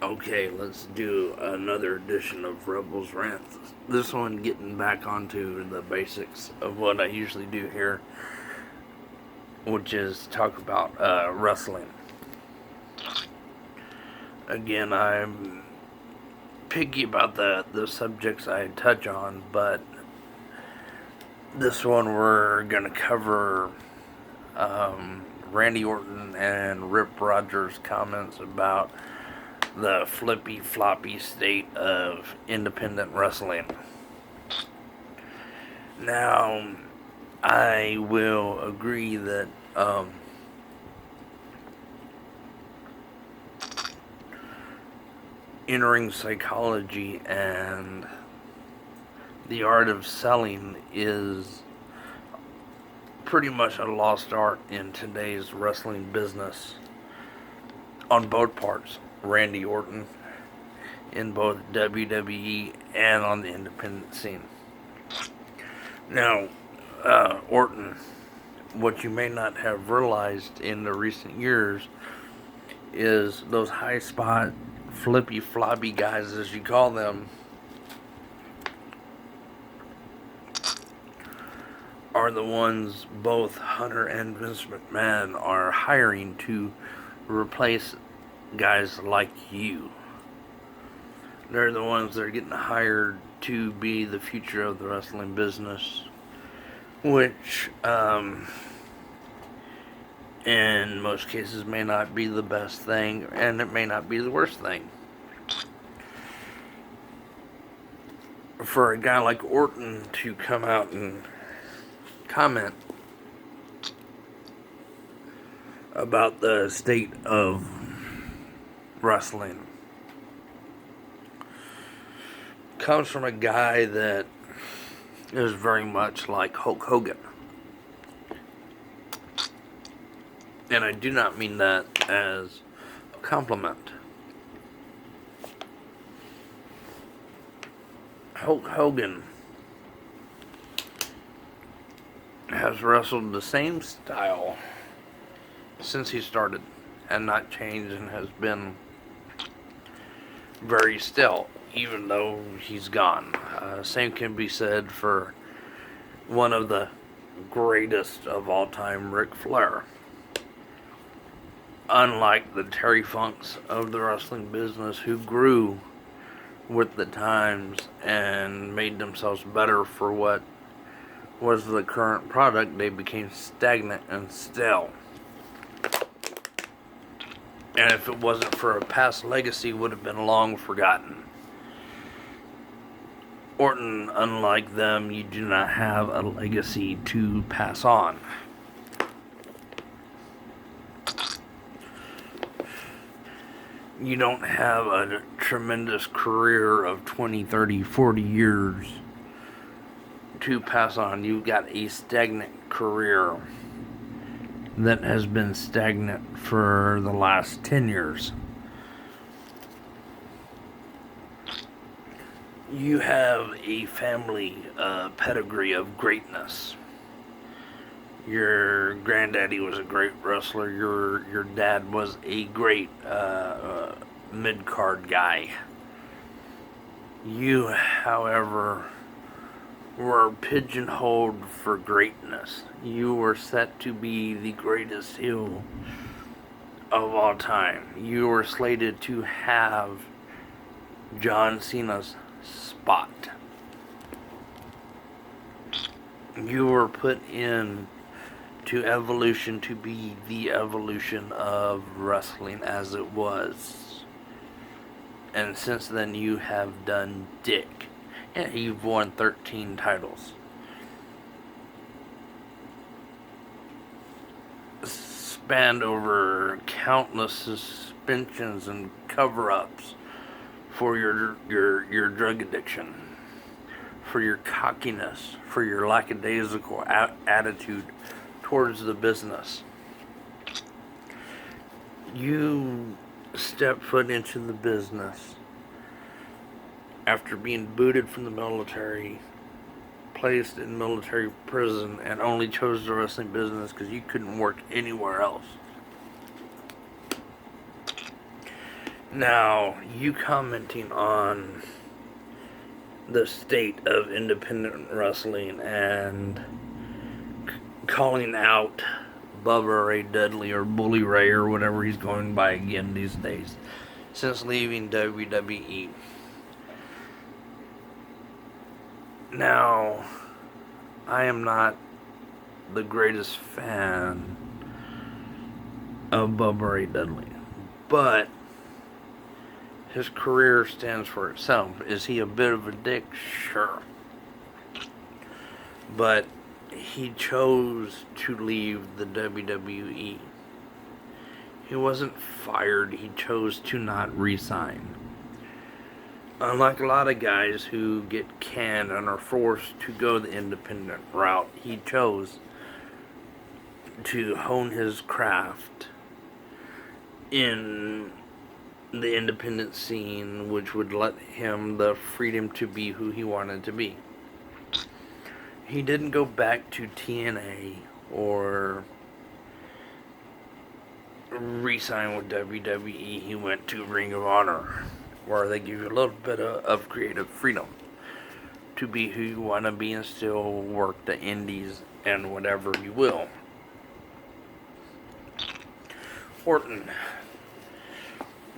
Okay, let's do another edition of Rebels Rants. This one getting back onto the basics of what I usually do here, which is talk about wrestling. Again, I'm picky about the subjects I touch on, but this one we're going to cover Randy Orton and Rip Rogers' comments about the flippy floppy state of independent wrestling. Now, I will agree that in-ring psychology and the art of selling is pretty much a lost art in today's wrestling business on both parts. Randy Orton in both WWE and on the independent scene. Now, Orton, what you may not have realized in the recent years is those high spot, flippy floppy guys, as you call them, are the ones both Hunter and Vince McMahon are hiring to replace guys like you. They're the ones that are getting hired to be the future of the wrestling business, which in most cases may not be the best thing, and it may not be the worst thing. For a guy like Orton to come out and comment about the state of wrestling comes from a guy that is very much like Hulk Hogan. And I do not mean that as a compliment. Hulk Hogan has wrestled the same style since he started and not changed, and has been very still, even though he's gone. Same can be said for one of the greatest of all time, Ric Flair. Unlike the Terry Funks of the wrestling business, who grew with the times and made themselves better for what was the current product, they became stagnant and stale. And if it wasn't for a past legacy, would have been long forgotten. Orton, unlike them, you do not have a legacy to pass on. You don't have a tremendous career of 20, 30, 40 years to pass on. You've got a stagnant career that has been stagnant for the last 10 years. You have a family pedigree of greatness. Your granddaddy was a great wrestler. Your dad was a great mid-card guy. You, however, were pigeonholed for greatness. You were set to be the greatest heel of all time. You were slated to have John Cena's spot. You were put in to Evolution to be the evolution of wrestling as it was. And since then you have done dick. Yeah, you've won 13 titles. Spanned over countless suspensions and cover-ups for your drug addiction, for your cockiness, for your lackadaisical attitude towards the business. You step foot into the business after being booted from the military, placed in military prison, and only chose the wrestling business because you couldn't work anywhere else. Now, you commenting on the state of independent wrestling and calling out Bubba Ray Dudley or Bully Ray or whatever he's going by again these days since leaving WWE. Now, I am not the greatest fan of Bubba Ray Dudley, but his career stands for itself. Is he a bit of a dick? Sure. But he chose to leave the WWE. He wasn't fired, he chose to not resign. Unlike a lot of guys who get canned and are forced to go the independent route, he chose to hone his craft in the independent scene, which would let him the freedom to be who he wanted to be. He didn't go back to TNA or re-sign with WWE. He went to Ring of Honor, where they give you a little bit of creative freedom to be who you want to be and still work the indies and whatever you will. Orton,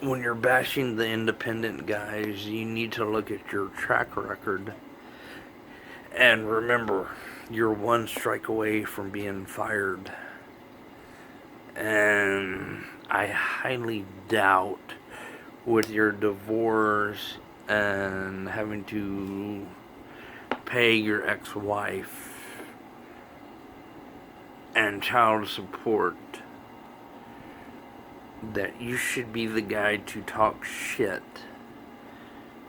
when you're bashing the independent guys, you need to look at your track record and remember you're one strike away from being fired. And I highly doubt, with your divorce and having to pay your ex-wife and child support, that you should be the guy to talk shit.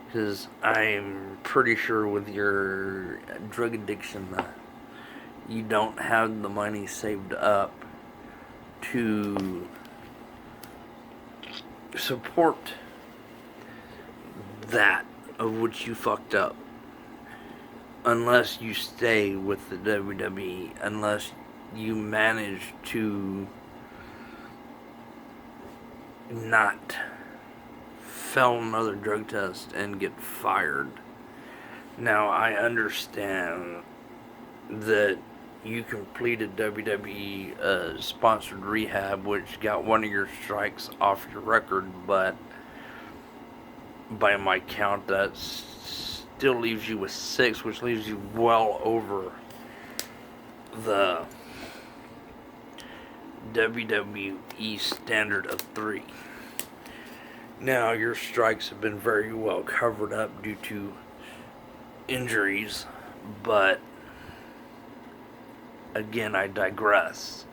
Because I'm pretty sure with your drug addiction, you don't have the money saved up to support that of which you fucked up. Unless you stay with the WWE, unless you manage to not fail another drug test and get fired. Now, I understand that you completed WWE sponsored rehab, which got one of your strikes off your record, but by my count, that still leaves you with 6, which leaves you well over the WWE standard of 3. Now, your strikes have been very well covered up due to injuries, but again, I digress.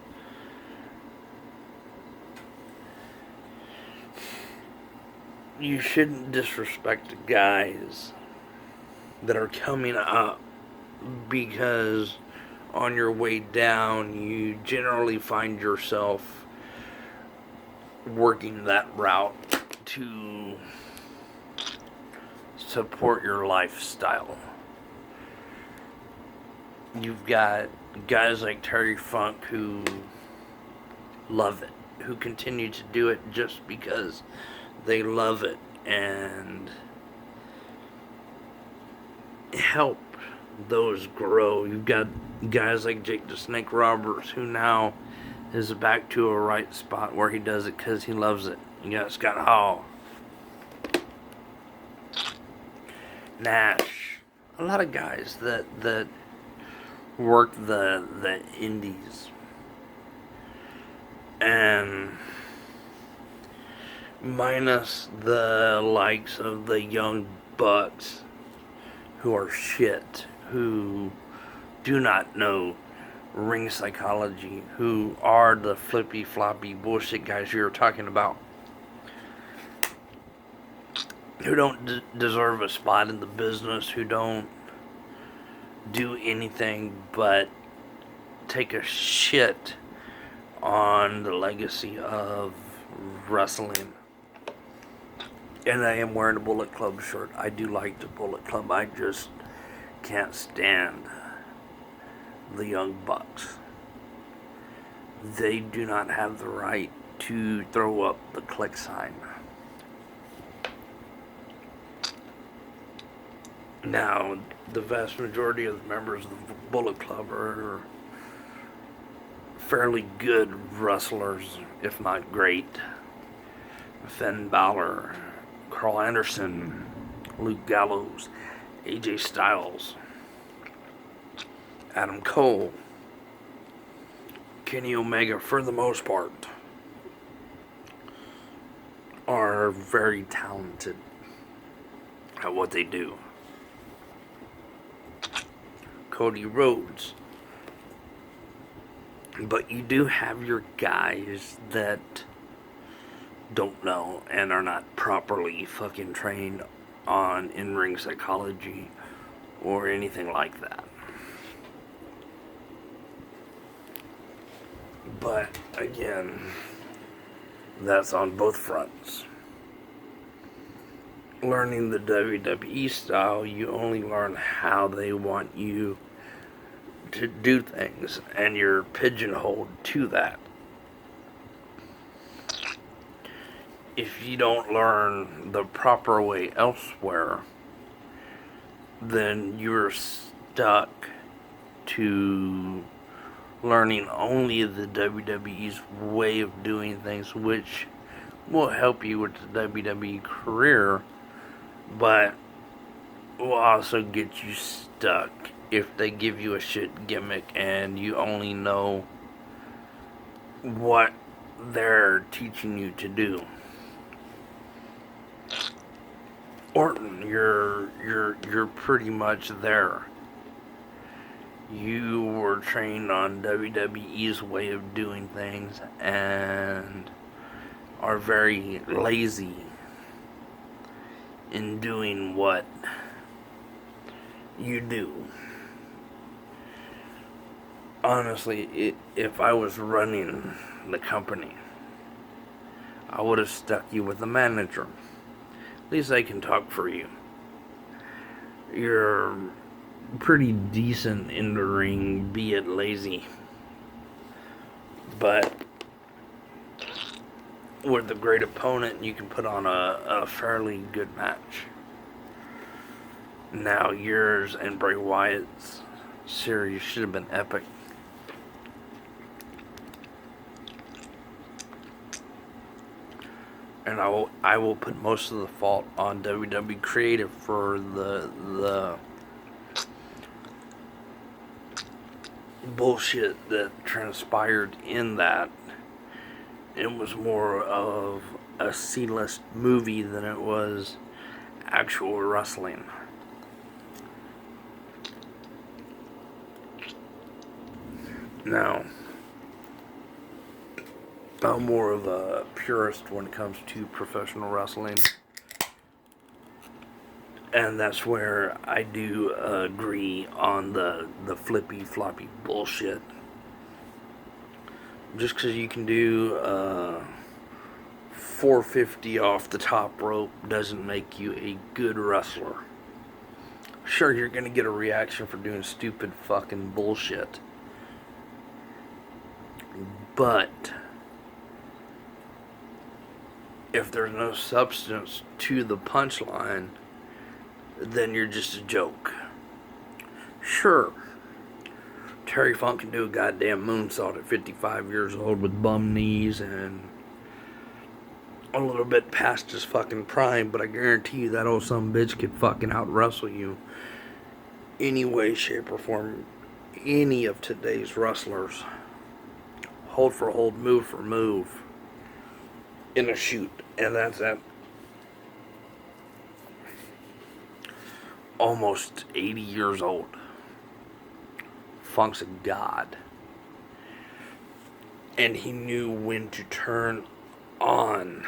You shouldn't disrespect guys that are coming up, because on your way down, you generally find yourself working that route to support your lifestyle. You've got guys like Terry Funk who love it, who continue to do it just because they love it and help those grow. You've got guys like Jake the Snake Roberts, who now is back to a right spot where he does it because he loves it. You got Scott Hall, Nash, a lot of guys that work the indies, and minus the likes of the young bucks who are shit, who do not know ring psychology, who are the flippy floppy bullshit guys you're talking about, who don't deserve a spot in the business, who don't do anything but take a shit on the legacy of wrestling. And I am wearing a Bullet Club shirt. I do like the Bullet Club. I just can't stand the Young Bucks. They do not have the right to throw up the click sign. Now, the vast majority of the members of the Bullet Club are fairly good wrestlers, if not great. Finn Balor, Carl Anderson, Luke Gallows, AJ Styles, Adam Cole, Kenny Omega, for the most part, are very talented at what they do. Cody Rhodes. But you do have your guys that don't know and are not properly fucking trained on in-ring psychology or anything like that. But again, that's on both fronts. Learning the WWE style, you only learn how they want you to do things, and you're pigeonholed to that. If you don't learn the proper way elsewhere, then you're stuck to learning only the WWE's way of doing things, which will help you with the WWE career, but will also get you stuck if they give you a shit gimmick and you only know what they're teaching you to do. Orton, you're pretty much there. You were trained on WWE's way of doing things and are very lazy in doing what you do. Honestly, if I was running the company, I would have stuck you with the manager. At least I can talk for you. You're pretty decent in the ring, be it lazy. But with a great opponent, you can put on a fairly good match. Now, yours and Bray Wyatt's series should have been epic. And I will put most of the fault on WWE Creative for the bullshit that transpired in that. It was more of a C-list movie than it was actual wrestling. Now, I'm more of a purist when it comes to professional wrestling. And that's where I do agree on the flippy floppy bullshit. Just because you can do 450 off the top rope doesn't make you a good wrestler. Sure, you're going to get a reaction for doing stupid fucking bullshit. But if there's no substance to the punchline, then you're just a joke. Sure, Terry Funk can do a goddamn moonsault at 55 years old with bum knees and a little bit past his fucking prime, but I guarantee you that old son of a bitch could fucking out wrestle you any way, shape, or form. Any of today's wrestlers, hold for hold, move for move, in a shoot, and that's at almost 80 years old. Funk's a god. And he knew when to turn on.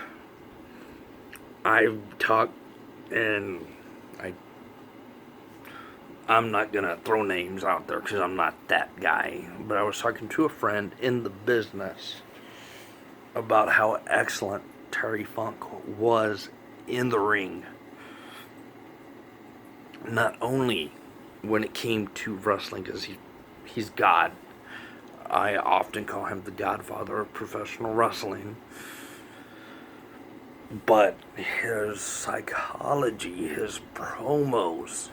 I've talked, and I'm not gonna throw names out there because I'm not that guy, but I was talking to a friend in the business about how excellent Terry Funk was in the ring. Not only when it came to wrestling, because he's God. I often call him the godfather of professional wrestling. But his psychology, his promos,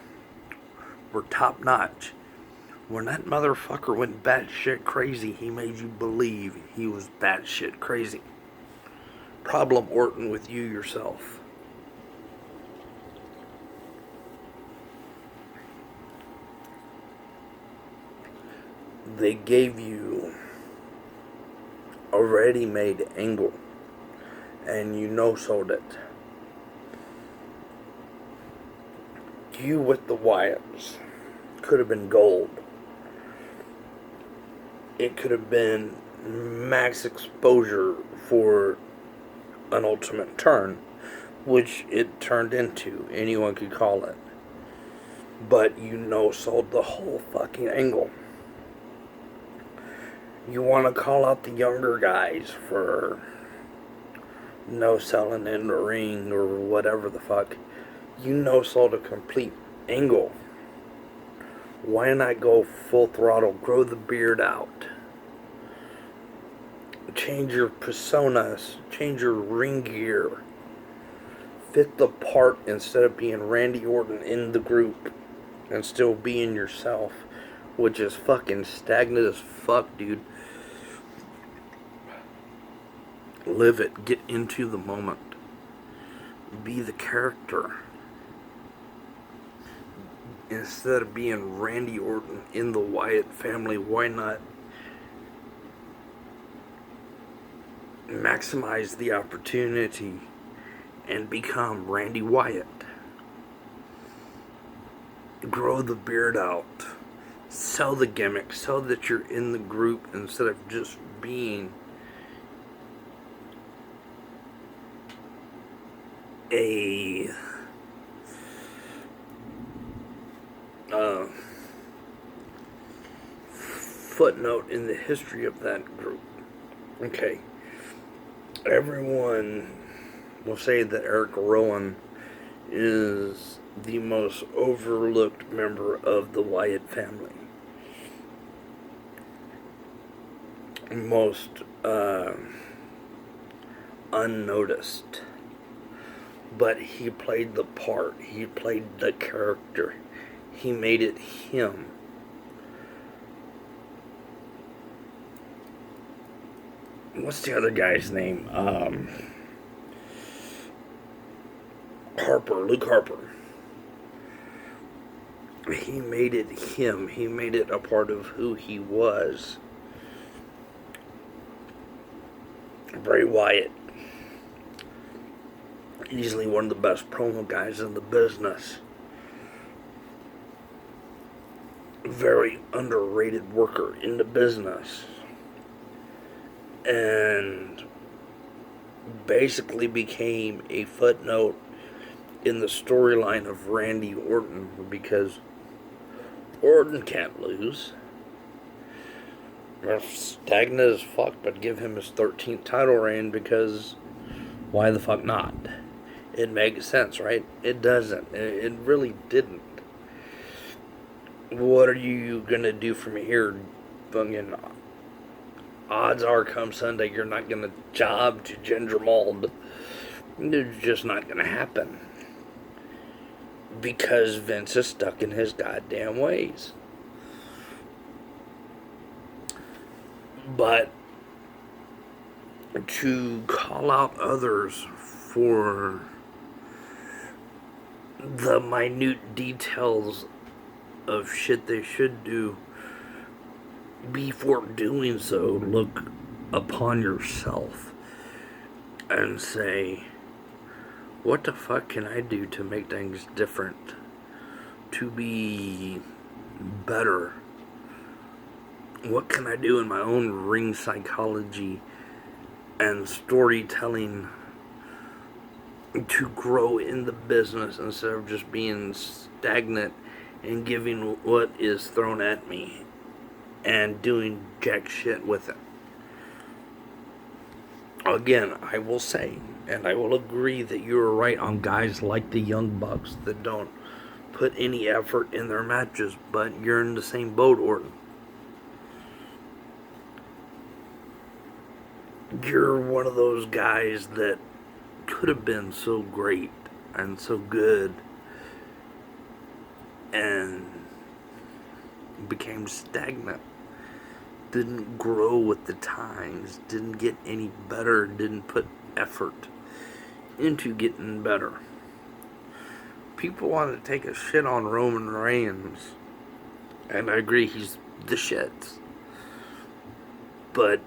were top notch. When that motherfucker went batshit crazy, he made you believe he was batshit crazy. Problem, Orton, with you yourself. They gave you a ready-made angle, and you no-sold it. You with the Wyatts could have been gold. It could have been max exposure for an ultimate turn, which it turned into. Anyone could call it. But you no-sold the whole fucking angle. You want to call out the younger guys for no-selling in the ring or whatever the fuck. You no-sold a complete angle. Why not go full throttle? Grow the beard out. Change your personas. Change your ring gear. Fit the part instead of being Randy Orton in the group and still being yourself, which is fucking stagnant as fuck, dude. Live it. Get into the moment. Be the character. Instead of being Randy Orton in the Wyatt family, why not maximize the opportunity and become Randy Wyatt? Grow the beard out. Sell the gimmick. Sell that you're in the group instead of just being a footnote in the history of that group. Okay. Everyone will say that Eric Rowan is the most overlooked member of the Wyatt family. Most unnoticed. But he played the part. He played the character. He made it him. What's the other guy's name? Luke Harper. He made it him. He made it a part of who he was. Bray Wyatt. Easily one of the best promo guys in the business. Very underrated worker in the business. And basically became a footnote in the storyline of Randy Orton, because Orton can't lose. They're stagnant as fuck, but give him his 13th title reign, because why the fuck not? It makes sense, right? It doesn't. It really didn't. What are you gonna do from here? Fucking odds are come Sunday you're not gonna job to Ginger Mold. It's just not gonna happen. Because Vince is stuck in his goddamn ways. But to call out others for the minute details of shit they should do, before doing so, look upon yourself and say, what the fuck can I do to make things different? To be better? What can I do in my own ring psychology and storytelling to grow in the business instead of just being stagnant and giving what is thrown at me and doing jack shit with it? Again, I will say, and I will agree that you are right on guys like the Young Bucks that don't put any effort in their matches, but you're in the same boat, Orton. You're one of those guys that could have been so great and so good and became stagnant, didn't grow with the times, didn't get any better, didn't put effort into getting better. People want to take a shit on Roman Reigns, and I agree, he's the shit. But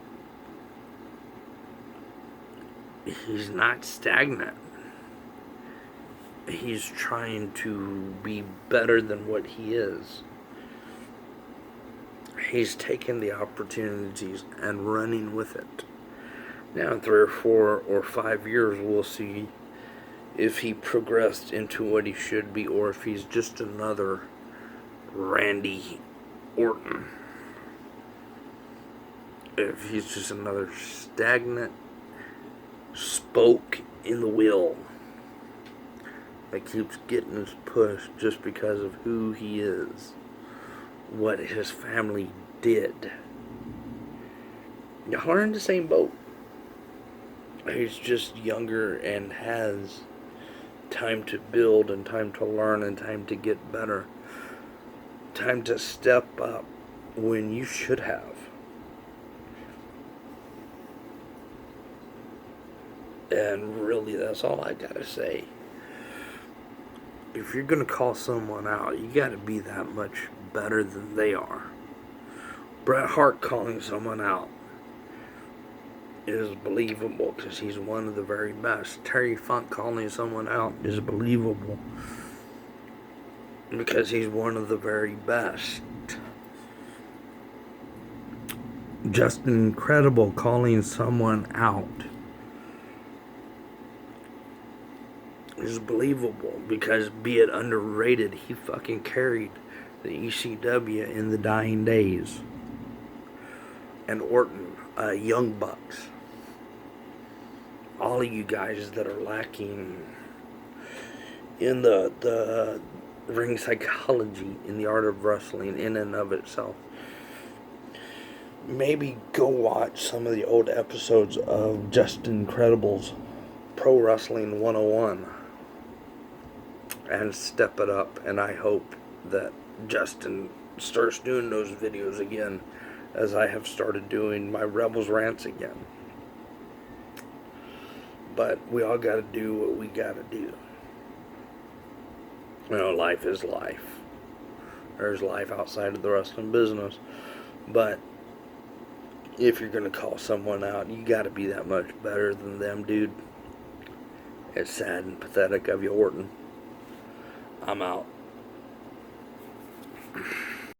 he's not stagnant. He's trying to be better than what he is. He's taking the opportunities and running with it. Now, in 3 or 4 or 5 years, we'll see if he progressed into what he should be, or if he's just another Randy Orton. If he's just another stagnant spoke in the wheel that keeps getting his push just because of who he is, what his family did. Y'all are in the same boat. He's just younger and has time to build and time to learn and time to get better. Time to step up when you should have. And really, that's all I gotta say. If you're gonna call someone out, you gotta be that much better than they are. Bret Hart calling someone out is believable because he's one of the very best. Terry Funk calling someone out is believable because he's one of the very best. Justin Incredible calling someone out is believable because, be it underrated, he fucking carried the ECW in the dying days. And Orton, Young Bucks. All of you guys that are lacking in the ring psychology, in the art of wrestling, in and of itself, maybe go watch some of the old episodes of Justin Incredible's Pro Wrestling 101 and step it up. And I hope that Justin starts doing those videos again, as I have started doing my Rebels rants again. But we all gotta do what we gotta do. You know, life is life. There's life outside of the wrestling business. But if you're gonna call someone out, you gotta be that much better than them, dude. It's sad and pathetic of you, Orton. I'm out.